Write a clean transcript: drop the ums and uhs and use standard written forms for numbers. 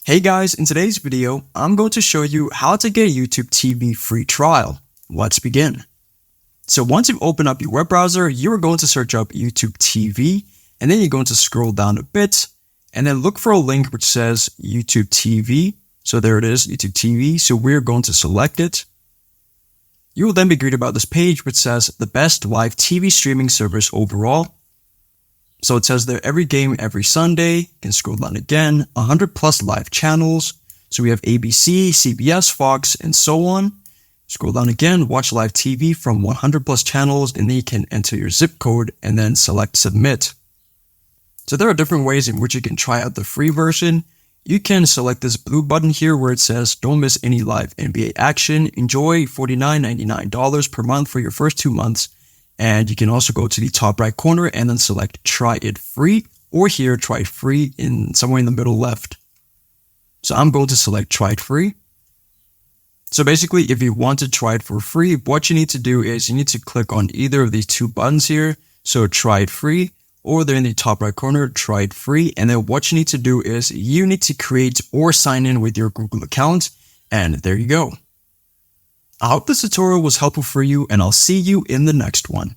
Hey guys, in today's video, I'm going to show you how to get a YouTube TV free trial. Let's begin. So once you've opened up your web browser, you're going to search up YouTube TV, and then you're going to scroll down a bit, and then look for a link which says YouTube TV. So there it is, YouTube TV. So we're going to select it. You will then be greeted about this page which says the best live TV streaming service overall. So it says there every game, every Sunday. You can scroll down again, 100 plus live channels. So we have ABC, CBS, Fox, and so on. Scroll down again, watch live TV from 100 plus channels, and then you can enter your zip code and then select submit. So there are different ways in which you can try out the free version. You can select this blue button here where it says don't miss any live NBA action. Enjoy $49.99 per month for your first 2 months. And you can also go to the top right corner and then select try it free, or here try it free in somewhere in the middle left. So I'm going to select try it free. So basically, if you want to try it for free, what you need to do is you need to click on either of these two buttons here. So try it free, or there in the top right corner, try it free. And then what you need to do is you need to create or sign in with your Google account. And there you go. I hope this tutorial was helpful for you, and I'll see you in the next one.